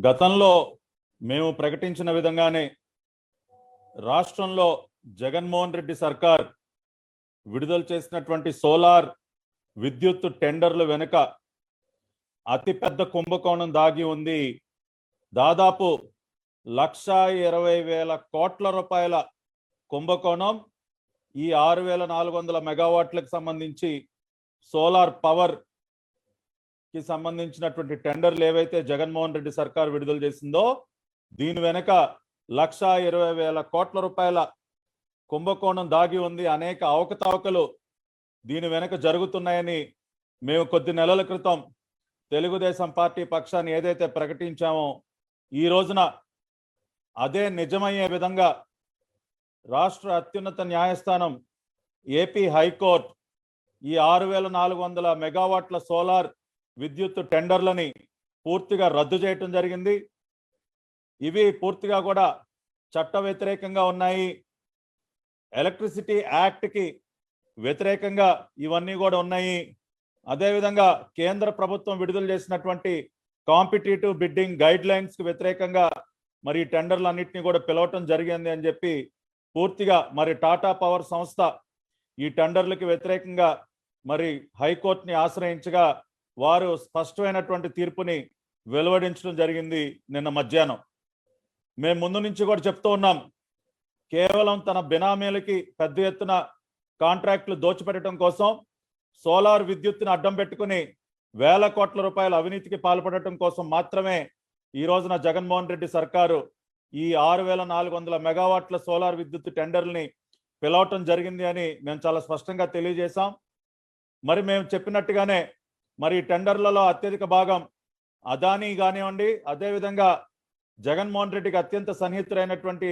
గతంలో మేము ప్రకటించిన విధంగానే రాష్ట్రంలో జగన్మోహన్ రెడ్డి సర్కార్ విడుదల చేసినటువంటి సోలార్ విద్యుత్ టెండర్ల వెనుక అతిపెద్ద కుంభకోణం దాగి ఉంది. దాదాపు 1,20,000 కోట్ల రూపాయల కుంభకోణం ఈ 6,400 మెగావాట్లకు సంబంధించి సోలార్ పవర్ కి సంబంధించినటువంటి టెండర్లు ఏవైతే జగన్మోహన్ రెడ్డి సర్కార్ విడుదల చేసిందో దీని వెనుక 1,20,000 కోట్ల రూపాయల కుంభకోణం దాగి ఉంది. అనేక అవకతవకలు దీని వెనుక జరుగుతున్నాయని మేము కొద్ది నెలల క్రితం తెలుగుదేశం పార్టీ పక్షాన్ని ఏదైతే ప్రకటించామో ఈ రోజున అదే నిజమయ్యే విధంగా రాష్ట్ర అత్యున్నత న్యాయస్థానం ఏపీ హైకోర్టు ఈ 6,400 మెగావాట్ల సోలార్ విద్యుత్ టెండర్లని పూర్తిగా రద్దు చేయటం జరిగింది. ఇవి పూర్తిగా కూడా చట్ట వ్యతిరేకంగా ఉన్నాయి. ఎలక్ట్రిసిటీ యాక్ట్కి వ్యతిరేకంగా ఇవన్నీ కూడా ఉన్నాయి. అదేవిధంగా కేంద్ర ప్రభుత్వం విడుదల చేసినటువంటి కాంపిటేటివ్ బిడ్డింగ్ గైడ్ లైన్స్కి వ్యతిరేకంగా మరి టెండర్లన్నింటినీ కూడా పిలవటం జరిగింది అని చెప్పి పూర్తిగా మరి టాటా పవర్ సంస్థ ఈ టెండర్లకి వ్యతిరేకంగా మరి హైకోర్టుని ఆశ్రయించగా వారు స్పష్టమైనటువంటి తీర్పుని వెలువడించడం జరిగింది నిన్న మధ్యాహ్నం. మేము ముందు నుంచి కూడా చెప్తూ ఉన్నాం, కేవలం తన బినామీలకి పెద్ద ఎత్తున కాంట్రాక్టులు దోచిపెట్టడం కోసం సోలార్ విద్యుత్తుని అడ్డం పెట్టుకుని వేల కోట్ల రూపాయల అవినీతికి పాల్పడటం కోసం మాత్రమే ఈ రోజున జగన్మోహన్ రెడ్డి సర్కారు ఈ 6,400 మెగావాట్ల సోలార్ విద్యుత్ టెండర్లని పిలవటం జరిగింది అని మేము చాలా స్పష్టంగా తెలియజేశాం. మరి మేము చెప్పినట్టుగానే మరి టెండర్లలో అత్యధిక భాగం అదానీ కానివ్వండి, అదేవిధంగా జగన్మోహన్ రెడ్డికి అత్యంత సన్నిహితుడైనటువంటి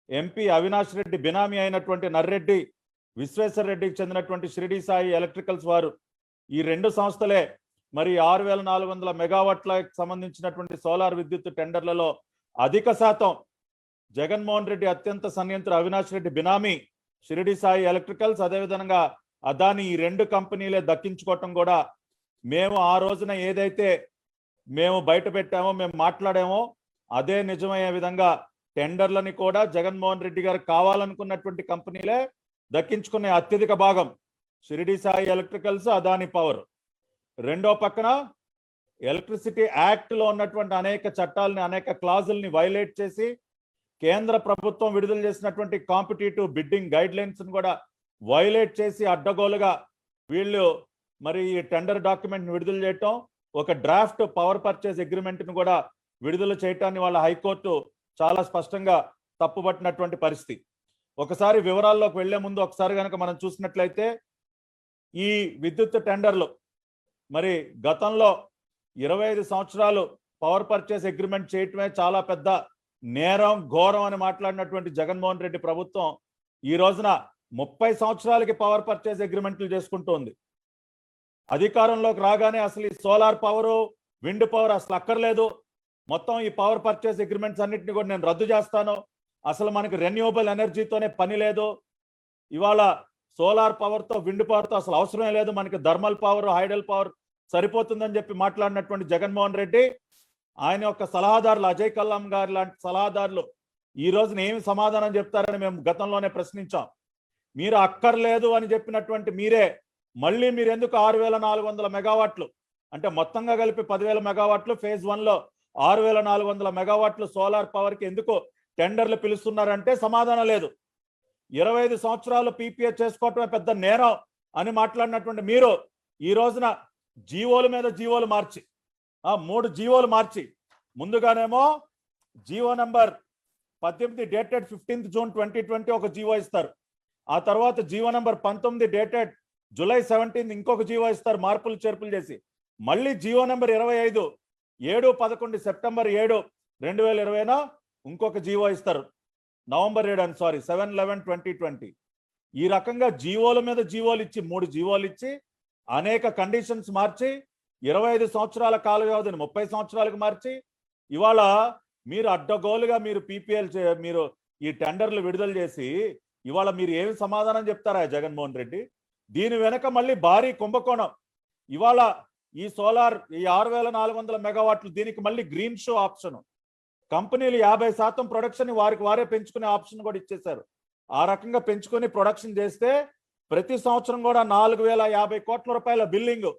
ఎంపీ అవినాష్ రెడ్డి బినామీ అయినటువంటి నర్రెడ్డి విశ్వేశ్వర రెడ్డికి చెందినటువంటి షిరిడి సాయి ఎలక్ట్రికల్స్ వారు ఈ రెండు సంస్థలే మరి 6,400 మెగావాట్లకు సంబంధించినటువంటి సోలార్ విద్యుత్ టెండర్లలో అధిక శాతం జగన్మోహన్ రెడ్డి అత్యంత సన్నిహితుడు అవినాష్ రెడ్డి బినామీ షిరిడి సాయి ఎలక్ట్రికల్స్ అదేవిధంగా అదానీ ఈ రెండు కంపెనీలే దక్కించుకోవటం కూడా మేము ఆ రోజున ఏదైతే మేము బయట పెట్టామో మేము మాట్లాడామో అదే నిజమయ్యే విధంగా టెండర్లని కూడా జగన్మోహన్ రెడ్డి గారు కావాలనుకున్నటువంటి కంపెనీలే దక్కించుకునే అత్యధిక భాగం షిరిడి సాయి ఎలక్ట్రికల్స్ అదానీ పవర్. రెండో పక్కన ఎలక్ట్రిసిటీ యాక్ట్లో ఉన్నటువంటి అనేక చట్టాలని అనేక క్లాజుల్ని వైలేట్ చేసి కేంద్ర ప్రభుత్వం విడుదల చేసినటువంటి కాంపిటేటివ్ బిడ్డింగ్ గైడ్ లైన్స్ కూడా వైలేట్ చేసి అడ్డగోలుగా వీళ్ళు మరి ఈ టెండర్ డాక్యుమెంట్ విడుదల చేయటం, ఒక డ్రాఫ్ట్ పవర్ పర్చేస్ అగ్రిమెంట్ను కూడా విడుదల చేయటాన్ని వాళ్ళ హైకోర్టు చాలా స్పష్టంగా తప్పుపట్టినటువంటి పరిస్థితి. ఒకసారి వివరాల్లోకి వెళ్లే ముందు ఒకసారి కనుక మనం చూసినట్లయితే ఈ విద్యుత్ టెండర్లు మరి గతంలో 25 సంవత్సరాలు పవర్ పర్చేస్ అగ్రిమెంట్ చేయటమే చాలా పెద్ద నేరం ఘోరం అని మాట్లాడినటువంటి జగన్మోహన్ రెడ్డి ప్రభుత్వం ఈ రోజున 30 సంవత్సరాలకి పవర్ పర్చేస్ అగ్రిమెంట్లు చేసుకుంటోంది. అధికారంలోకి రాగానే అసలు ఈ సోలార్ పవరు విండ్ పవర్ అసలు అక్కర్లేదు, మొత్తం ఈ పవర్ పర్చేస్ అగ్రిమెంట్స్ అన్నింటినీ కూడా నేను రద్దు చేస్తాను, అసలు మనకి రెన్యూవబుల్ ఎనర్జీతోనే పని లేదు, ఇవాళ సోలార్ పవర్తో విండ్ పవర్తో అసలు అవసరమే లేదు, మనకి థర్మల్ పవర్ హైడల్ పవర్ సరిపోతుందని చెప్పి మాట్లాడినటువంటి జగన్మోహన్ రెడ్డి ఆయన యొక్క సలహాదారులు అజయ్ కల్లాం గారు లాంటి సలహాదారులు ఈ రోజున ఏమి సమాధానం చెప్తారని మేము గతంలోనే ప్రశ్నించాం. మీరు అక్కర్లేదు అని చెప్పినటువంటి మీరే మళ్ళీ మీరు ఎందుకు 6,400 మెగావాట్లు అంటే మొత్తంగా కలిపి 10,000 మెగావాట్లు ఫేజ్ 1లో 6,400 మెగావాట్లు సోలార్ పవర్కి ఎందుకు టెండర్లు పిలుస్తున్నారంటే సమాధానం లేదు. 25 సంవత్సరాలు పీపీఏ చేసుకోవటమే పెద్ద నేరం అని మాట్లాడినటువంటి మీరు ఈ రోజున జీవోల మీద జీవోలు మార్చి 3 జీవోలు మార్చి ముందుగానేమో GO number 18 dated 15th June 2020 ఒక జీవో ఇస్తారు. ఆ తర్వాత జీవో నెంబర్ 19 డేటెడ్ జూలై 17 ఇంకొక జీవో ఇస్తారు మార్పులు చేర్పులు చేసి. మళ్ళీ జీవో నెంబర్ 25 7-11 సెప్టెంబర్ 7, 2020 ఇంకొక జీవో ఇస్తారు నవంబర్ 7/11/2020. ఈ రకంగా జీవోల మీద జీవోలు ఇచ్చి 3 జీవోలు ఇచ్చి అనేక కండిషన్స్ మార్చి 25 సంవత్సరాల కాల వ్యవధిని 30 సంవత్సరాలకు మార్చి ఇవాళ మీరు అడ్డగోలుగా మీరు పీపీఎల్ మీరు ఈ టెండర్లు విడుదల చేసి ఇవాళ మీరు ఏమి సమాధానం చెప్తారా జగన్మోహన్ రెడ్డి? దీని వెనక మళ్ళీ భారీ కుంభకోణం. ఇవాళ ఈ సోలార్ ఈ 6,400 మెగావాట్లు దీనికి మళ్ళీ గ్రీన్ షో ఆప్షన్ కంపెనీలు 50% ప్రొడక్షన్ వారికి వారే పెంచుకునే ఆప్షన్ కూడా ఇచ్చేశారు. ఆ రకంగా పెంచుకొని ప్రొడక్షన్ చేస్తే ప్రతి సంవత్సరం కూడా 4050 కోట్ల రూపాయల బిల్లింగ్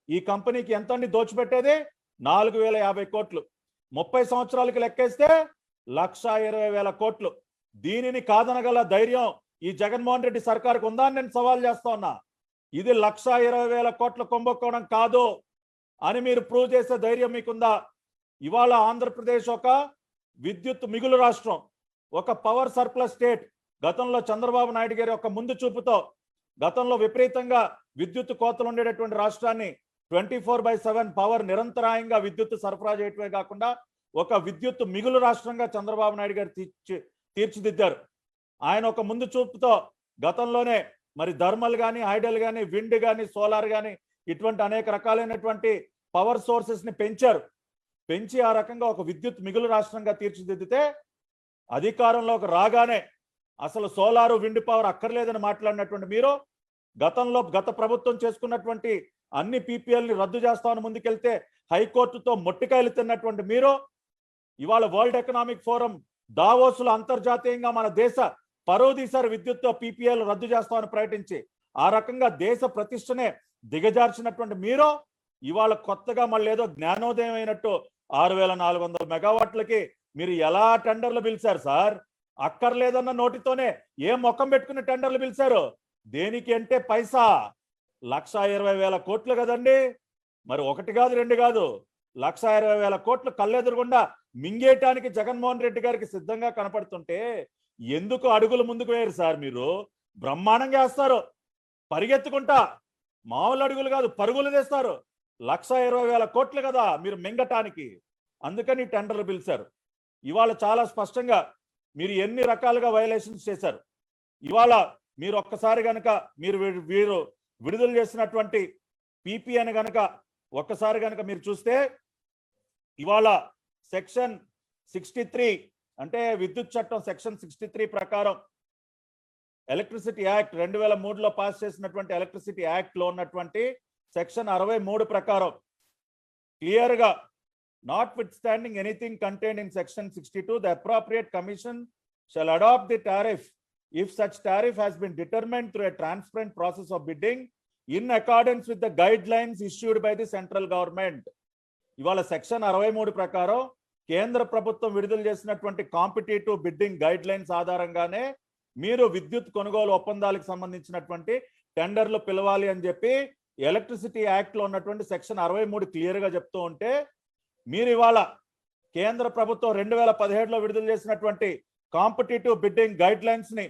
ఈ కంపెనీకి ఎంతండి దోచిపెట్టేది? 4050 కోట్లు. 30 సంవత్సరాలకి లెక్కేస్తే 1,20,000 కోట్లు. దీనిని కాదనగల ధైర్యం ఈ జగన్మోహన్ రెడ్డి సర్కార్కు ఉందా అని నేను సవాల్ చేస్తా ఉన్నా. ఇది 1,20,000 కోట్ల కుంభకోణం కాదు అని మీరు ప్రూవ్ చేసే ధైర్యం మీకుందా? ఇవాళ ఆంధ్రప్రదేశ్ ఒక విద్యుత్ మిగులు రాష్ట్రం, ఒక పవర్ సర్ప్లస్ స్టేట్. గతంలో చంద్రబాబు నాయుడు గారి ఒక ముందు చూపుతో గతంలో విపరీతంగా విద్యుత్ కోతలు ఉండేటటువంటి రాష్ట్రాన్ని 24/7 పవర్ నిరంతరాయంగా విద్యుత్ సరఫరా చేయటమే కాకుండా ఒక విద్యుత్ మిగులు రాష్ట్రంగా చంద్రబాబు నాయుడు గారు తీర్చిదిద్దారు. ఆయన ఒక ముందు చూపుతో గతంలోనే మరి థర్మల్ కానీ, హైడల్ కానీ, విండ్ కానీ, సోలార్ కానీ ఇటువంటి అనేక రకాలైనటువంటి పవర్ సోర్సెస్ ని పెంచి ఆ రకంగా ఒక విద్యుత్ మిగులు రాష్ట్రంగా తీర్చిదిద్దితే అధికారంలోకి రాగానే అసలు సోలారు, విండ్ పవర్ అక్కర్లేదని మాట్లాడినటువంటి మీరు గత ప్రభుత్వం చేసుకున్నటువంటి అన్ని పీపీఎల్ని రద్దు చేస్తామని ముందుకెళ్తే హైకోర్టుతో మొట్టికాయలు తిన్నటువంటి మీరు ఇవాళ వరల్డ్ ఎకనామిక్ ఫోరం దావోసులో అంతర్జాతీయంగా మన దేశ పరువు తీశారు విద్యుత్తో పీపీఎల్ రద్దు చేస్తామని ప్రకటించి. ఆ రకంగా దేశ ప్రతిష్టనే దిగజార్చినటువంటి మీరు ఇవాళ కొత్తగా మళ్ళీ ఏదో జ్ఞానోదయం అయినట్టు 6,400 మెగావాట్లకి మీరు ఎలా టెండర్లు పిలిచారు సార్? అక్కర్లేదన్న నోటితోనే ఏం మొక్కం పెట్టుకుని టెండర్లు పిలిచారు? దేనికి అంటే పైసా 1,20,000 కోట్లు కదండి. మరి 1 కాదు 2 కాదు 1,20,000 కోట్లు కళ్ళెదురుగుండా మింగేయటానికి జగన్మోహన్ రెడ్డి గారికి సిద్ధంగా కనపడుతుంటే ఎందుకు అడుగులు ముందుకు వేయరు సార్? మీరు బ్రహ్మాండంగా వేస్తారు, పరిగెత్తుకుంటా, మామూలు అడుగులు కాదు పరుగులు తెస్తారు. 1,20,000 కోట్లు కదా మీరు మింగటానికి, అందుకని టెండర్లు పిలిచారు. ఇవాళ చాలా స్పష్టంగా మీరు ఎన్ని రకాలుగా వైలేషన్స్ చేశారు. ఇవాళ మీరు ఒక్కసారి గనక మీరు విడుదల చేసినటువంటి పీపీఎన్ గనక ఒక్కసారి గనక మీరు చూస్తే ఇవాళ సెక్షన్ 63 అంటే విద్యుత్ చట్టం సెక్షన్ 63 ప్రకారం ఎలక్ట్రిసిటీ యాక్ట్ 2003లో పాస్ చేసినటువంటి ఎలక్ట్రిసిటీ యాక్ట్ లో ఉన్నటువంటి సెక్షన్ 63 ప్రకారం క్లియర్ గా notwithstanding anything contained in section 62 the appropriate commission shall adopt the tariff if such tariff has been determined through a transparent process of bidding in accordance with the guidelines issued by the central government. ఇవాళ section 63 ప్రకారం కేంద్ర ప్రభుత్వం విడుదల చేసినటువంటి competitive bidding guide lines ఆధారంగానే మీరు విద్యుత్ కొనుగోలు ఒప్పందాలకు సంబంధించినటువంటి టెండర్లు పిలవాలి అని చెప్పి ఎలక్ట్రిసిటీ యాక్ట్ లో ఉన్నటువంటి సెక్షన్ 63 క్లియర్ గా చెప్తూ ఉంటే మీరు ఇవాళ కేంద్ర ప్రభుత్వం 2017లో విడుదల చేసినటువంటి కాంపిటేటివ్ బిడ్డింగ్ గైడ్ లైన్స్ ని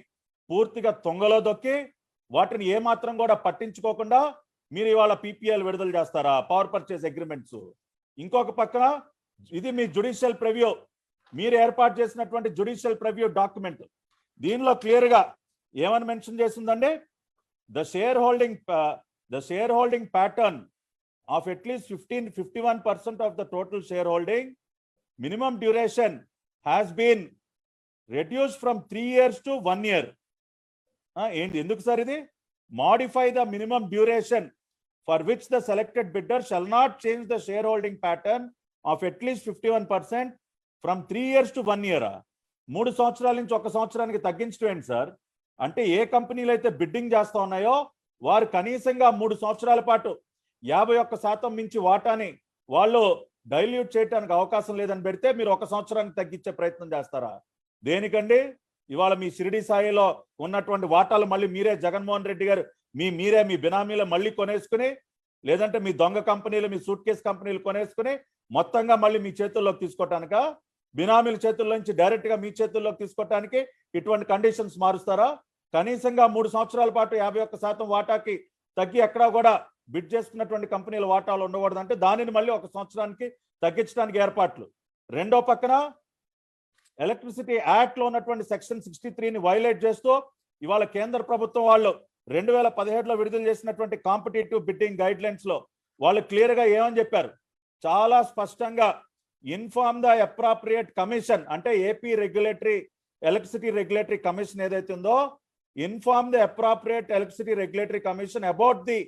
పూర్తిగా తొంగలో దొక్కి వాటిని ఏమాత్రం కూడా పట్టించుకోకుండా మీరు ఇవాళ పీపీఎల్ విడుదల చేస్తారా? Power purchase agreements. ఇంకొక పక్కన ఇది మీ జుడిషియల్ ప్రివ్యూ, మీరు ఏర్పాటు చేసినటువంటి జుడిషియల్ ప్రివ్యూ డాక్యుమెంట్. దీనిలో క్లియర్ గా ఏమని మెన్షన్ చేసిందండి? The share holding pattern of at least 51% of the total shareholding, minimum duration has been reduced from 3 years to 1 year. ఎందుకు సార్ ఇది? Modify the minimum duration for which the selected bidder shall not change the shareholding pattern of at least 51% from 3 years to 1 year. 3 సంవత్సరాల నుంచి 1 సంవత్సరానికి తగ్గించడం ఏంటి sir? అంటే ఏ కంపెనీలు అయితే బిడ్డింగ్ చేస్తా ఉన్నాయో వారు కనీసంగా 3 సంవత్సరాల పాటు 51% మించి వాటాని వాళ్ళు డైల్యూట్ చేయడానికి అవకాశం లేదని పెడితే మీరు 1 సంవత్సరానికి తగ్గించే ప్రయత్నం చేస్తారా? దేనికండి? ఇవాళ మీ షిరిడి సాయిలో ఉన్నటువంటి వాటాలు మళ్ళీ మీరే జగన్మోహన్ రెడ్డి గారు మీరే మీ బినామీలు మళ్ళీ కొనేసుకుని, లేదంటే మీ దొంగ కంపెనీలు, మీ సూట్ కేస్ కంపెనీలు కొనేసుకుని మొత్తంగా మళ్ళీ మీ చేతుల్లోకి తీసుకోవటానిక? బినామీల చేతుల్లో నుంచి డైరెక్ట్ గా మీ చేతుల్లోకి తీసుకోవటానికి ఇటువంటి కండిషన్స్ మారుస్తారా? కనీసంగా 3 సంవత్సరాల పాటు 51% వాటాకి తగ్గి ఎక్కడా కూడా బిడ్ చేసుకున్నటువంటి కంపెనీల వాటాలు ఉండకూడదు అంటే దానిని మళ్ళీ 1 సంవత్సరానికి తగ్గించడానికి ఏర్పాట్లు. రెండో పక్కన ఎలక్ట్రిసిటీ యాక్ట్ లో ఉన్నటువంటి సెక్షన్ 63ని వైలేట్ చేస్తూ ఇవాళ కేంద్ర ప్రభుత్వం వాళ్ళు 2017లో విడుదల చేసినటువంటి కాంపిటేటివ్ బిడ్డింగ్ గైడ్ లైన్స్ లో వాళ్ళు క్లియర్ గా ఏమని చెప్పారు? చాలా స్పష్టంగా ఇన్ఫార్మ్ ద అప్రాప్రియేట్ కమిషన్, అంటే ఏపీ ఎలక్ట్రిసిటీ రెగ్యులేటరీ కమిషన్ ఏదైతే ఉందో, inform the appropriate electricity regulatory commission about the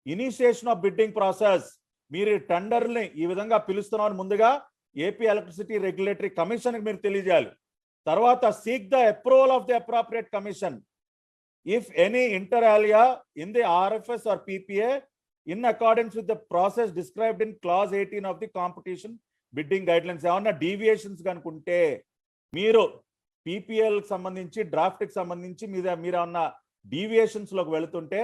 initiation of bidding process. మీరు టెండర్ని ఈ విధంగా పిలుస్తున్నామని ముందుగా ఏపీ ఎలక్ట్రిసిటీ రెగ్యులేటరీ కమిషన్కి మీరు తెలియజేయాలి. తర్వాత seek the approval of the appropriate commission if any inter alia in the RFS or PPA in accordance with the process described in clause 18 of the competition bidding guidelines. ఏమన్నా deviations కనుకుంటే మీరు పీపీఎల్కి సంబంధించి డ్రాఫ్ట్కి సంబంధించి మీరు ఏమన్నా డీవియేషన్స్లోకి వెళుతుంటే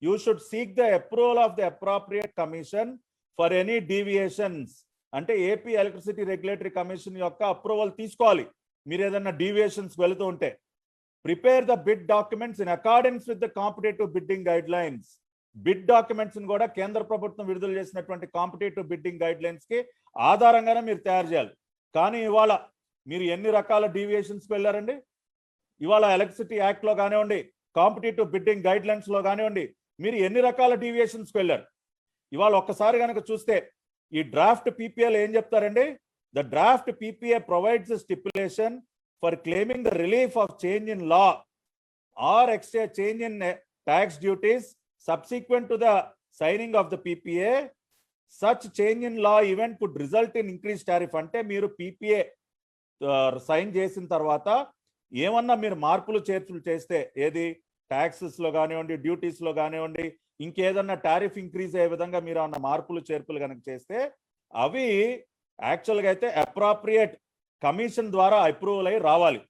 you should seek the approval of the appropriate commission for any deviations. అంటే ఏపీ ఎలక్ట్రిసిటీ రెగ్యులేటరీ కమిషన్ యొక్క అప్రూవల్ తీసుకోవాలి మీరు ఏదన్నా డీవియేషన్స్ వెళుతూ ఉంటే. Prepare the bid documents in accordance with the competitive bidding guidelines. Bid documents కూడా కేంద్ర ప్రభుత్వం విడుదల చేసినటువంటి కాంపిటేటివ్ బిడ్డింగ్ గైడ్ లైన్స్ కి ఆధారంగానే మీరు తయారు చేయాలి. కానీ ఇవాళ మీరు ఎన్ని రకాల డీవియేషన్స్కి వెళ్ళారండి? ఇవాళ ఎలక్ట్రిసిటీ యాక్ట్ లో కానివ్వండి, కాంపిటేటివ్ బిడ్డింగ్ గైడ్ లైన్స్ లో కానివ్వండి, మీరు ఎన్ని రకాల డీవియేషన్స్కి వెళ్ళారు? ఇవాళ ఒక్కసారి కనుక చూస్తే ఈ డ్రాఫ్ట్ పీపీఎల్ ఏం చెప్తారండి? The draft PPA provides stipulation for claiming the relief of change in law are extra change in tax duties subsequent to the signing of the PPA. Such change in law event could result in increased tariff. అంటే మీరు PPA sign చేసిన తర్వాత ఏమన్నా మీరు మార్పులు చేర్పులు చేస్తే, ఏది ట్యాక్సెస్ లో కానివ్వండి, డ్యూటీస్ లో కానివ్వండి, ఇంకేదన్నా టారిఫ్ ఇంక్రీజ్ అయ్యే విధంగా మీరు అన్న మార్పులు చేర్పులు కనుక చేస్తే అవి యాక్చువల్గా అయితే అప్రాప్రియేట్ కమిషన్ ద్వారా అప్రూవల్ అయ్యి రావాలి,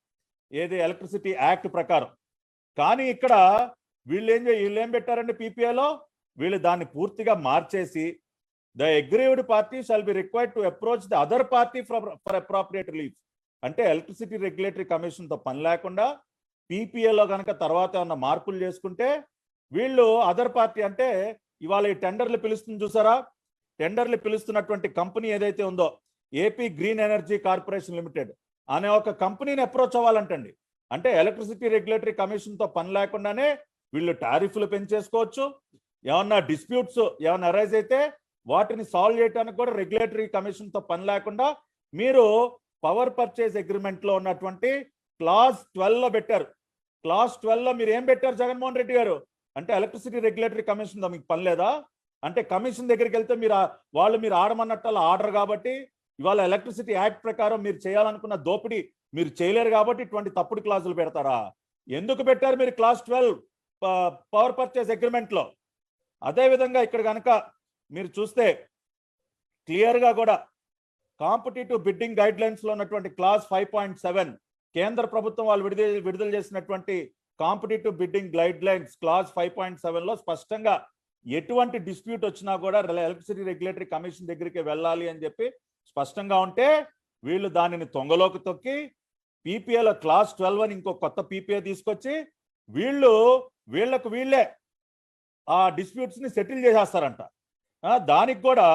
ఏది ఎలక్ట్రిసిటీ యాక్ట్ ప్రకారం. కానీ ఇక్కడ వీళ్ళేం పెట్టారండి పీపీఏలో? వీళ్ళు దాన్ని పూర్తిగా మార్చేసి the aggrieved party shall be required to approach the other party for appropriate relief. అంటే ఎలక్ట్రిసిటీ రెగ్యులేటరీ కమిషన్తో పని లేకుండా పీపీఏలో కనుక తర్వాత ఏమన్నా మార్పులు చేసుకుంటే వీళ్ళు అదర్ పార్టీ, అంటే ఇవాళ ఈ టెండర్లు పిలుస్తుంది చూసారా, టెండర్లు పిలుస్తున్నటువంటి కంపెనీ ఏదైతే ఉందో AP green energy corporation limited అనే ఒక కంపెనీని అప్రోచ్ అవ్వాలంటండి. అంటే ఎలక్ట్రిసిటీ రెగ్యులేటరీ కమిషన్తో పని లేకుండానే వీళ్ళు టారిఫ్లు పెంచేసుకోవచ్చు. ఏమన్నా డిస్ప్యూట్స్ ఏమన్నా అరైజ్ అయితే వాటిని సాల్వ్ చేయడానికి కూడా రెగ్యులేటరీ కమిషన్తో పని లేకుండా మీరు పవర్ పర్చేజ్ అగ్రిమెంట్లో ఉన్నటువంటి క్లాజ్ 12లో పెట్టారు. క్లాజ్ 12లో మీరు ఏం పెట్టారు జగన్మోహన్ రెడ్డి గారు? అంటే ఎలక్ట్రిసిటీ రెగ్యులేటరీ కమిషన్తో మీకు పని లేదా? అంటే కమిషన్ దగ్గరికి వెళ్తే మీరు ఆడమన్నట్టు ఆర్డర్ కాబట్టి ఇవాళ ఎలక్ట్రిసిటీ యాక్ట్ ప్రకారం మీరు చేయాలనుకున్న దోపిడీ మీరు చేయలేరు కాబట్టి ఇటువంటి తప్పుడు క్లాజులు పెడతారా? ఎందుకు పెట్టారు మీరు క్లాజ్ 12 పవర్ పర్చేస్ అగ్రిమెంట్ లో? అదేవిధంగా ఇక్కడ కనుక మీరు చూస్తే క్లియర్గా కూడా కాంపిటేటివ్ బిడ్డింగ్ గైడ్ లైన్స్ లో ఉన్నటువంటి క్లాజ్ 5.7 కేంద్ర ప్రభుత్వం వాళ్ళు విడుదల చేసినటువంటి competitive bidding guide lines clause 5.7 లో స్పష్టంగా ఎటువంటి డిస్ప్యూట్ వచ్చినా కూడా ఎలక్ట్రిసిటీ రెగ్యులేటరీ కమిషన్ దగ్గరికి వెళ్ళాలి అని చెప్పి స్పష్టంగా ఉంటే వీళ్ళు దానిని తొంగలోకి తొక్కి పీపీఏలో క్లాజ్ 12 అని ఇంకో కొత్త పీపీఏ తీసుకొచ్చి వీళ్ళే ఆ డిస్ప్యూట్స్ ని సెటిల్ చేసేస్తారంట. దానికి కూడా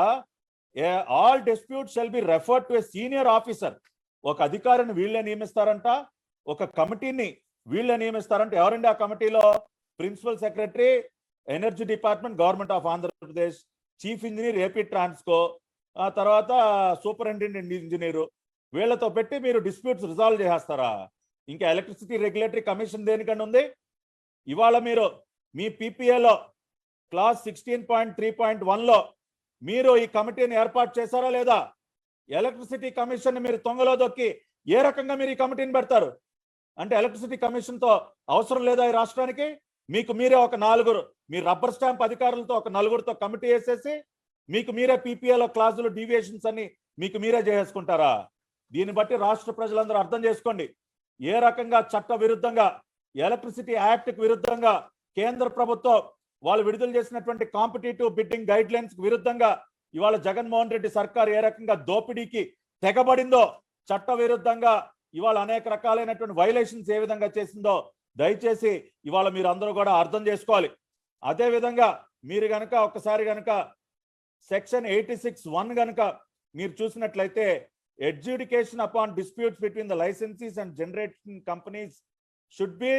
all disputes shall be referred to a senior officer. ఒక అధికారిని వీళ్ళే నియమిస్తారంట, ఒక కమిటీని వీళ్ళే నియమిస్తారంట. ఎవరండి ఆ కమిటీలో? Principal secretary energy department government of Andhra Pradesh, chief engineer AP Transco, ఆ తర్వాత సూపరింటెండెంట్ ఇంజనీరు, వీళ్ళతో పెట్టి మీరు డిస్ప్యూట్స్ రిజాల్వ్ చేసేస్తారా? ఇంకా ఎలక్ట్రిసిటీ రెగ్యులేటరీ కమిషన్ దేనికన్నా ఉంది? ఇవాళ మీరు మీ పీపీఏలో క్లాస్ 16.3.1లో మీరు ఈ కమిటీని ఏర్పాటు చేశారా లేదా? ఎలక్ట్రిసిటీ కమిషన్ మీరు తొంగలో దొక్కి ఏ రకంగా మీరు ఈ కమిటీని పెడతారు? అంటే ఎలక్ట్రిసిటీ కమిషన్తో అవసరం లేదా ఈ రాష్ట్రానికి? మీకు మీరే ఒక 4 మీ రబ్బర్ స్టాంప్ అధికారులతో ఒక 4తో కమిటీ వేసేసి మీకు మీరే పీపీఏలో క్లాజులు డీవియేషన్స్ అన్ని మీకు మీరే చేసుకుంటారా? దీన్ని బట్టి రాష్ట్ర ప్రజలందరూ అర్థం చేసుకోండి ఏ రకంగా చట్ట విరుద్ధంగా ఎలక్ట్రిసిటీ యాక్ట్ కు విరుద్ధంగా కేంద్ర ప్రభుత్వం వాళ్ళు విడుదల చేసినటువంటి కాంపిటేటివ్ బిడ్డింగ్ గైడ్ లైన్స్ కు విరుద్ధంగా ఇవాళ జగన్మోహన్ రెడ్డి సర్కార్ ఏ రకంగా దోపిడీకి తెగబడిందో, చట్ట విరుద్ధంగా ఇవాళ అనేక రకాలైనటువంటి వైలేషన్స్ ఏ విధంగా చేసిందో దయచేసి ఇవాళ మీరు అందరూ కూడా అర్థం చేసుకోవాలి. అదే విధంగా మీరు గనక ఒకసారి గనక సెక్షన్ 86(1) గనక మీరు చూసినట్లయితే adjudication upon disputes between the licensees and generation companies should be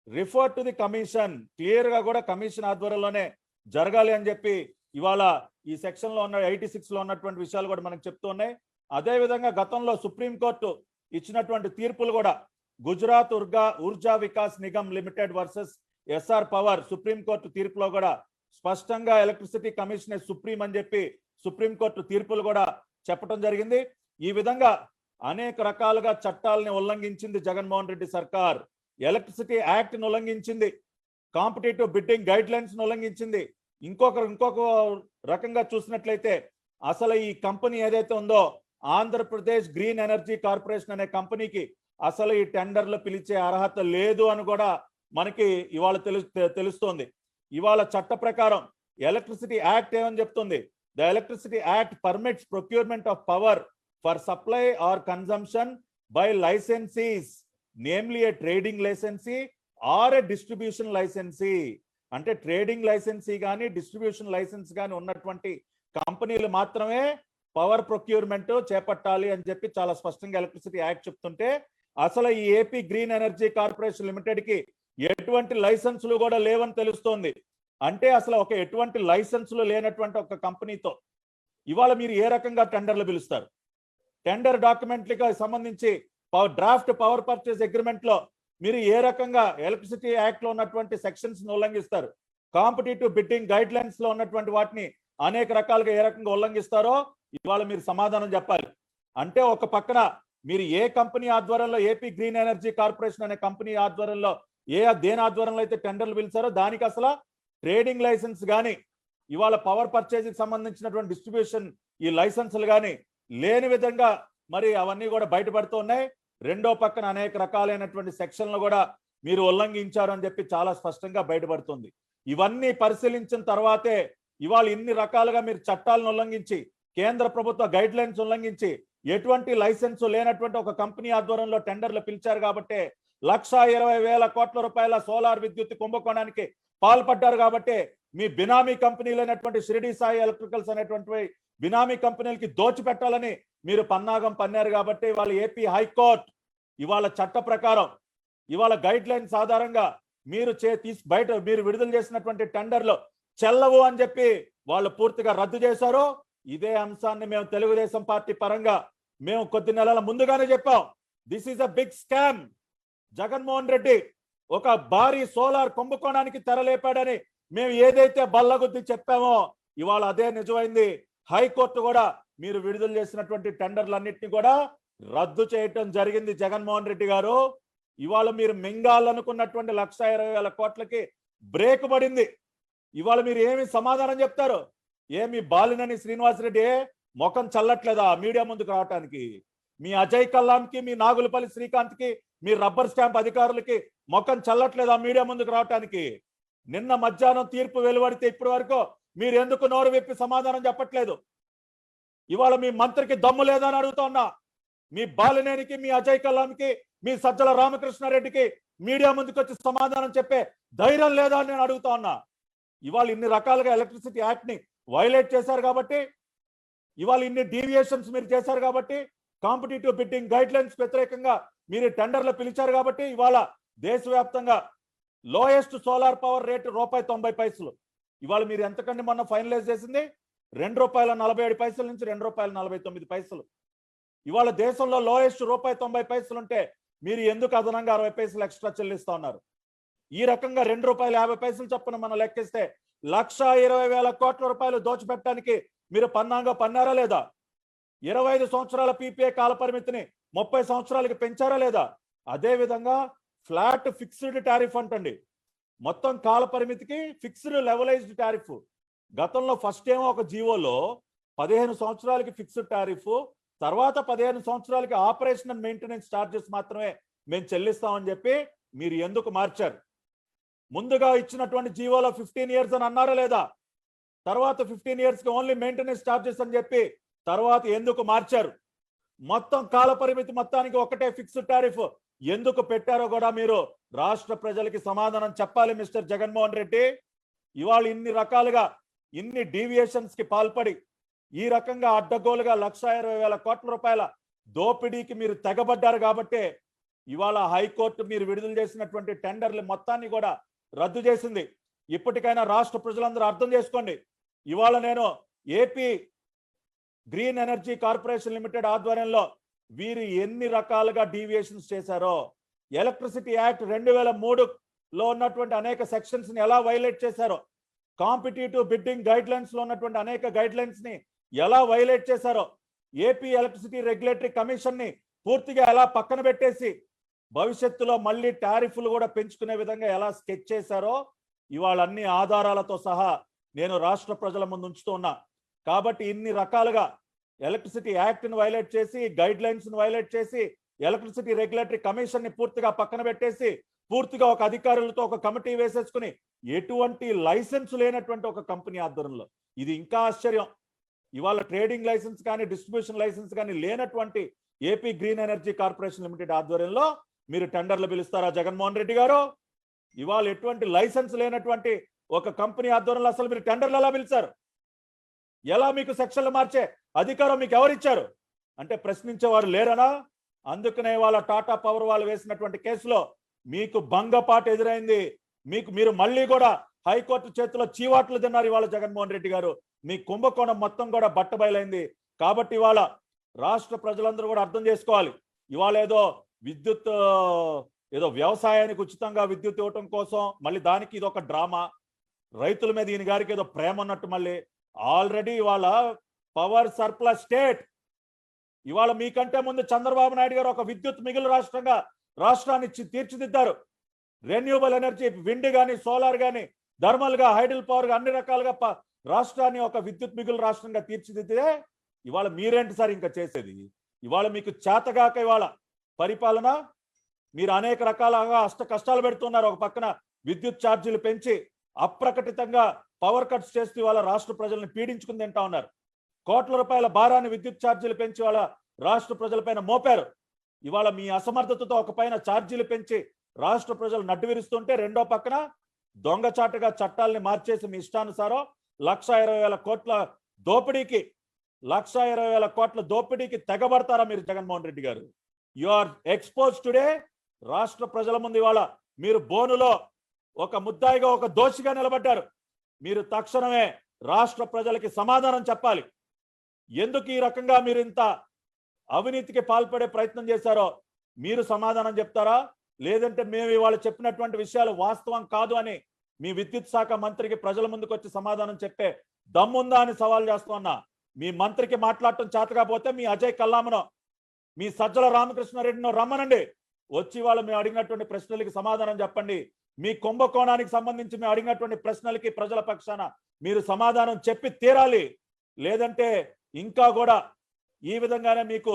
referred to the commission. Clear గా కూడా కమిషన్ ఆధ్వర్యంలోనే జరగాలి అని చెప్పి ఇవాళ ఈ సెక్షన్ లో ఉన్న 86 లో ఉన్నటువంటి విషయాలు కూడా మనకు చెప్తూ ఉన్నాయి. అదే విధంగా గతంలో సుప్రీంకోర్టు ఇచ్చినటువంటి తీర్పులు కూడా Gujarat Urja Vikas Nigam limited versus SR power supreme court తీర్పులో కూడా స్పష్టంగా ఎలక్ట్రిసిటీ కమిషన్ సుప్రీం అని చెప్పి సుప్రీంకోర్టు తీర్పులు కూడా చెప్పడం జరిగింది. ఈ విధంగా అనేక రకాలుగా చట్టాలని ఉల్లంఘించింది జగన్మోహన్ రెడ్డి సర్కార్. ఎలక్ట్రిసిటీ యాక్ట్ ను ఉల్లంఘించింది, కాంపిటేటివ్ బిడ్డింగ్ గైడ్ లైన్స్ ను ఉల్లంఘించింది. ఇంకొక రకంగా చూసినట్లయితే అసలు ఈ కంపెనీ ఏదైతే ఉందో ఆంధ్రప్రదేశ్ గ్రీన్ ఎనర్జీ కార్పొరేషన్ అనే కంపెనీకి అసలు ఈ టెండర్లు పిలిచే అర్హత లేదు అని కూడా మనకి ఇవాళ తెలుస్తోంది. ఇవాళ చట్ట ప్రకారం ఎలక్ట్రిసిటీ యాక్ట్ ఏమని చెప్తుంది? The electricity act permits procurement of power for supply or consumption by licensees, namely a trading licensee or a distribution licensee. అంటే ట్రేడింగ్ లైసెన్సీ కానీ డిస్ట్రిబ్యూషన్ లైసెన్స్ కానీ ఉన్నటువంటి కంపెనీలు మాత్రమే పవర్ ప్రొక్యూర్మెంట్ చేపట్టాలి అని చెప్పి చాలా స్పష్టంగా ఎలక్ట్రిసిటీ యాక్ట్ చెప్తుంటే, అసలు ఈ AP green energy corporation limited కి ఎటువంటి లైసెన్సులు కూడా లేవని తెలుస్తోంది. అంటే అసలు ఎటువంటి లైసెన్సులు లేనటువంటి ఒక కంపెనీతో ఇవాళ మీరు ఏ రకంగా టెండర్లు పిలుస్తారు? టెండర్ డాక్యుమెంట్లకు సంబంధించి డ్రాఫ్ట్ పవర్ పర్చేస్ అగ్రిమెంట్ లో మీరు ఏ రకంగా ఎలక్ట్రిసిటీ యాక్ట్ లో ఉన్నటువంటి సెక్షన్స్ ఉల్లంఘిస్తారు? కాంపిటేటివ్ బిడ్డింగ్ గైడ్ లైన్స్ లో ఉన్నటువంటి వాటిని అనేక రకాలుగా ఏ రకంగా ఉల్లంఘిస్తారో ఇవాళ మీరు సమాధానం చెప్పాలి. అంటే ఒక పక్కన మీరు ఏ కంపెనీ ఆధ్వర్యంలో, ఏపీ గ్రీన్ ఎనర్జీ కార్పొరేషన్ అనే కంపెనీ ఆధ్వర్యంలో దేని ఆధ్వర్యంలో అయితే టెండర్లు పిలిచారో దానికి అసలు ట్రేడింగ్ లైసెన్స్ కానీ ఇవాళ పవర్ పర్చేజ్ కి సంబంధించినటువంటి డిస్ట్రిబ్యూషన్ ఈ లైసెన్సులు కానీ లేని విధంగా మరి అవన్నీ కూడా బయటపడుతూ ఉన్నాయి. రెండో పక్కన అనేక రకాలైనటువంటి సెక్షన్లు కూడా మీరు ఉల్లంఘించారు అని చెప్పి చాలా స్పష్టంగా బయటపడుతుంది. ఇవన్నీ పరిశీలించిన తర్వాతే ఇవాళ ఇన్ని రకాలుగా మీరు చట్టాలను ఉల్లంఘించి, కేంద్ర ప్రభుత్వ గైడ్ లైన్స్ ఉల్లంఘించి, ఎటువంటి లైసెన్స్ లేనటువంటి ఒక కంపెనీ ఆధ్వర్యంలో టెండర్లు పిలిచారు కాబట్టి 1,20,000 కోట్ల రూపాయల సోలార్ విద్యుత్ కుంభకోణానికి పాల్పడ్డారు. కాబట్టి మీ బినామీ కంపెనీలైనటువంటి షిరిడి సాయి ఎలక్ట్రికల్స్ అనేటువంటి బినామీ కంపెనీలకి దోచిపెట్టాలని మీరు పన్నాగం పన్నారు. కాబట్టి ఇవాళ ఏపీ హైకోర్టు ఇవాళ చట్ట ప్రకారం ఇవాళ గైడ్ లైన్స్ ఆధారంగా మీరు మీరు విడుదల చేసినటువంటి టెండర్లు చెల్లవు అని చెప్పి వాళ్ళు పూర్తిగా రద్దు చేశారు. ఇదే అంశాన్ని మేము తెలుగుదేశం పార్టీ పరంగా మేము కొద్ది నెలల ముందుగానే చెప్పాం. This is a big scam. Jaganmohan Reddy ఒక భారీ సోలార్ కుంభకోణానికి తెరలేపాడని మేము ఏదైతే బల్లగుద్ది చెప్పామో ఇవాళ అదే నిజమైంది. హైకోర్టు కూడా మీరు విడుదల చేసినటువంటి టెండర్లన్నింటినీ కూడా రద్దు చేయటం జరిగింది. జగన్మోహన్ రెడ్డి గారు ఇవాళ మీరు మింగాలనుకున్నటువంటి 1,20,000 కోట్లకి బ్రేక్ పడింది. ఇవాళ మీరు ఏమి సమాధానం చెప్తారు? ఏమి బాలినేని శ్రీనివాసరెడ్డి ముఖం చల్లట్లేదా మీడియా ముందుకు రావటానికి? మీ అజయ్ కల్లాంకి, మీ నాగులపల్లి శ్రీకాంత్ కి, మీ రబ్బర్ స్టాంప్ అధికారులకి ముఖం చల్లట్లేదా మీడియా ముందుకు రావటానికి? నిన్న మధ్యాహ్నం తీర్పు వెలువడితే ఇప్పటి వరకు మీరు ఎందుకు నోరు విప్పి సమాధానం చెప్పట్లేదు? ఇవాళ మీ మంత్రికి దమ్ము లేదా అని అడుగుతున్నా. మీ బాలినేనికి, మీ అజయ్ కల్లాంకి, మీ సజ్జల రామకృష్ణారెడ్డికి మీడియా ముందుకు వచ్చి సమాధానం చెప్పే ధైర్యం లేదా అని నేను అడుగుతా ఉన్నా. ఇవాళ ఇన్ని రకాలుగా ఎలక్ట్రిసిటీ యాక్ట్ ని వైలేట్ చేశారు కాబట్టి, ఇవాళ ఇన్ని డీవియేషన్స్ మీరు చేశారు కాబట్టి, కాంపిటేటివ్ బిడ్డింగ్ గైడ్ లైన్స్ వ్యతిరేకంగా మీరు టెండర్లు పిలిచారు కాబట్టి ఇవాళ దేశవ్యాప్తంగా లోయెస్ట్ సోలార్ పవర్ రేటు ₹1.90. ఇవాళ మీరు ఎంతకంటే మొన్న ఫైనలైజ్ చేసింది ₹2.47 నుంచి ₹2.49. ఇవాళ దేశంలో లోయెస్ట్ ₹1.90 ఉంటే మీరు ఎందుకు అదనంగా 60 పైసలు ఎక్స్ట్రా చెల్లిస్తా ఉన్నారు? ఈ రకంగా ₹2.50 చొప్పున మనం లెక్కిస్తే 1,20,000 కోట్ల రూపాయలు దోచిపెట్టడానికి మీరు పన్నారా లేదా? 25 సంవత్సరాల పీపీఏ కాల పరిమితిని 30 సంవత్సరాలకి పెంచారా లేదా? అదే విధంగా ఫ్లాట్ ఫిక్స్డ్ టారిఫ్ అంటండి, మొత్తం కాల పరిమితికి ఫిక్స్డ్ లెవలైజ్డ్ టారిఫ్. గతంలో ఫస్ట్ ఏమో ఒక జీవోలో 15 సంవత్సరాలకి ఫిక్స్డ్ టారిఫ్, తర్వాత 15 సంవత్సరాలకి ఆపరేషన్ అండ్ మెయింటెనెన్స్ ఛార్జెస్ మాత్రమే మేము చెల్లిస్తామని చెప్పి మీరు ఎందుకు మార్చారు? ముందుగా ఇచ్చినటువంటి జీవోలో 15 ఇయర్స్ అని అన్నారా లేదా? తర్వాత 15 ఇయర్స్కి ఓన్లీ మెయింటెనెన్స్ ఛార్జెస్ అని చెప్పి తర్వాత ఎందుకు మార్చారు? మొత్తం కాల పరిమితి మొత్తానికి ఒకటే ఫిక్స్డ్ టారిఫ్ ఎందుకు పెట్టారో కూడా మీరు రాష్ట్ర ప్రజలకి సమాధానం చెప్పాలి మిస్టర్ జగన్మోహన్ రెడ్డి. ఇవాళ ఇన్ని రకాలుగా ఇన్ని డీవియేషన్స్ కి పాల్పడి ఈ రకంగా అడ్డగోలుగా 1,20,000 కోట్ల రూపాయల దోపిడీకి మీరు తెగబడ్డారు కాబట్టి ఇవాళ హైకోర్టు మీరు విడుదల చేసినటువంటి టెండర్లు మొత్తాన్ని కూడా రద్దు చేసింది. ఇప్పటికైనా రాష్ట్ర ప్రజలందరూ అర్థం చేసుకోండి. ఇవాళ నేను AP green energy corporation limited ఆధ్వర్యంలో వీరు ఎన్ని రకాలుగా డీవియేషన్స్ చేశారో, ఎలక్ట్రిసిటీ యాక్ట్ 2003లో ఉన్నటువంటి అనేక సెక్షన్స్ ని ఎలా వైలేట్ చేశారో, కాంపిటేటివ్ బిడ్డింగ్ గైడ్ లైన్స్ లో ఉన్నటువంటి అనేక గైడ్ లైన్స్ ని ఎలా వైలేట్ చేశారో, ఏపీ ఎలక్ట్రిసిటీ రెగ్యులేటరీ కమిషన్ ని పూర్తిగా ఎలా పక్కన పెట్టేసి భవిష్యత్తులో మళ్ళీ టారిఫ్లు కూడా పెంచుకునే విధంగా ఎలా స్కెచ్ చేశారో ఇవాళ అన్ని ఆధారాలతో సహా నేను రాష్ట్ర ప్రజల ముందు ఉంచుతున్నా. కాబట్టి ఇన్ని రకాలుగా ఎలక్ట్రిసిటీ యాక్ట్ ని వైలేట్ చేసి, గైడ్ లైన్స్ ని వైలేట్ చేసి, ఎలక్ట్రిసిటీ రెగ్యులేటరీ కమిషన్ ని పూర్తిగా పక్కన పెట్టేసి, పూర్తిగా ఒక అధికారులతో ఒక కమిటీ వేసేసుకుని ఎటువంటి లైసెన్స్ లేనటువంటి ఒక కంపెనీ ఆధ్వర్యంలో, ఇది ఇంకా ఆశ్చర్యం, ఇవాళ ట్రేడింగ్ లైసెన్స్ కానీ డిస్ట్రిబ్యూషన్ లైసెన్స్ కానీ లేనటువంటి AP green energy corporation limited ఆధ్వర్యంలో మీరు టెండర్లు పిలుస్తారా జగన్మోహన్ రెడ్డి గారు? ఇవాళ ఎటువంటి లైసెన్స్ లేనటువంటి ఒక కంపెనీ ఆధ్వర్యంలో అసలు మీరు టెండర్లు ఎలా పిలిచారు? ఎలా మీకు సెక్షన్లు మార్చే అధికారం మీకు ఎవరిచ్చారు? అంటే ప్రశ్నించేవారు లేరనా? అందుకనే వాళ్ళ టాటా పవర్ వాళ్ళు వేసినటువంటి కేసులో మీకు భంగపాటు ఎదురైంది. మీరు మళ్ళీ కూడా హైకోర్టు చేతిలో చీవాట్లు తిన్నారు ఇవాళ జగన్మోహన్ రెడ్డి గారు. మీ కుంభకోణం మొత్తం కూడా బట్టబయలైంది. కాబట్టి ఇవాళ రాష్ట్ర ప్రజలందరూ కూడా అర్థం చేసుకోవాలి. ఇవాళ ఏదో వ్యవసాయానికి ఉచితంగా విద్యుత్ ఇవ్వటం కోసం మళ్ళీ దానికి ఇదొక డ్రామా, రైతుల మీద ఈయన గారికి ఏదో ప్రేమ అన్నట్టు మళ్ళీ ఆల్రెడీ ఇవాళ పవర్ సర్ప్లస్ స్టేట్. ఇవాళ మీకంటే ముందు చంద్రబాబు నాయుడు గారు ఒక విద్యుత్ మిగులు రాష్ట్రంగా రాష్ట్రాన్ని తీర్చిదిద్దారు. రెన్యూబుల్ ఎనర్జీ, విండ్ కానీ, సోలార్ కానీ, థర్మల్ గా, హైడల్ పవర్ గా అన్ని రకాలుగా రాష్ట్రాన్ని ఒక విద్యుత్ మిగులు రాష్ట్రంగా తీర్చిదిద్దే ఇవాళ మీరేంటి సార్ ఇంకా చేసేది? ఇవాళ మీకు చేతగాక ఇవాళ పరిపాలన, మీరు అనేక రకాలుగా కష్టాలు పెడుతున్నారు. ఒక పక్కన విద్యుత్ ఛార్జీలు పెంచి అప్రకటితంగా పవర్ కట్స్ చేస్తూ ఇవాళ రాష్ట్ర ప్రజలను పీడించుకుని తింటా ఉన్నారు. కోట్ల రూపాయల భారాన్ని విద్యుత్ ఛార్జీలు పెంచి వాళ్ళ రాష్ట్ర ప్రజలపైన మోపారు. ఇవాళ మీ అసమర్థతతో ఒక పైన ఛార్జీలు పెంచి రాష్ట్ర ప్రజలు నడ్డు విరుస్తుంటే, రెండో పక్కన దొంగచాటుగా చట్టాలని మార్చేసి మీ ఇష్టానుసారం 1,20,000 కోట్ల దోపిడీకి 1,20,000 కోట్ల దోపిడీకి తెగబడతారా మీరు జగన్మోహన్ రెడ్డి గారు? You are expose today. రాష్ట్ర ప్రజల ముందు ఇవాళ మీరు బోనులో ఒక ముద్దాయిగా, ఒక దోషిగా నిలబడ్డారు. మీరు తక్షణమే రాష్ట్ర ప్రజలకి సమాధానం చెప్పాలి. ఎందుకు ఈ రకంగా మీరు ఇంత అవినీతికి పాల్పడే ప్రయత్నం చేశారో మీరు సమాధానం చెప్తారా? లేదంటే మేము ఇవాళ చెప్పినటువంటి విషయాలు వాస్తవం కాదు అని మీ విద్యుత్ శాఖ మంత్రికి ప్రజల ముందుకు వచ్చి సమాధానం చెప్పే దమ్ముందా అని సవాల్ చేస్తున్నా. మీ మంత్రికి మాట్లాడటం చేతకపోతే మీ అజయ్ కల్లామనో, మీ సజ్జల రామకృష్ణారెడ్డినో రమ్మనండి. వచ్చి వాళ్ళు మేము అడిగినటువంటి ప్రశ్నలకి సమాధానం చెప్పండి. మీ కుంభకోణానికి సంబంధించి మేము అడిగినటువంటి ప్రశ్నలకి ప్రజల పక్షాన మీరు సమాధానం చెప్పి తీరాలి. లేదంటే ఇంకా కూడా ఈ విధంగానే మీకు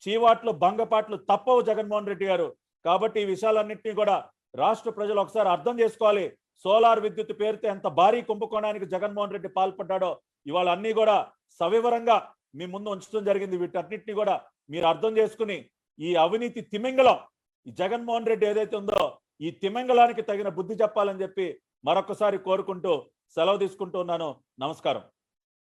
చీవాట్లు, భంగపాట్లు తప్పవు జగన్మోహన్ రెడ్డి గారు. కాబట్టి ఈ విషయాలన్నింటినీ కూడా రాష్ట్ర ప్రజలు ఒకసారి అర్థం చేసుకోవాలి. సోలార్ విద్యుత్ పేరుతో ఎంత భారీ కుంభకోణానికి జగన్మోహన్ రెడ్డి పాల్పడ్డాడో ఇవాళ అన్ని కూడా సవివరంగా మీ ముందు ఉంచడం జరిగింది. వీటన్నిటిని కూడా మీరు అర్థం చేసుకుని ఈ అవినీతి తిమింగలం, ఈ జగన్మోహన్ రెడ్డి ఏదైతే ఉందో ఈ తిమింగలానికి తగిన బుద్ధి చెప్పాలని చెప్పి మరొకసారి కోరుకుంటూ సెలవు తీసుకుంటూ ఉన్నాను. నమస్కారం.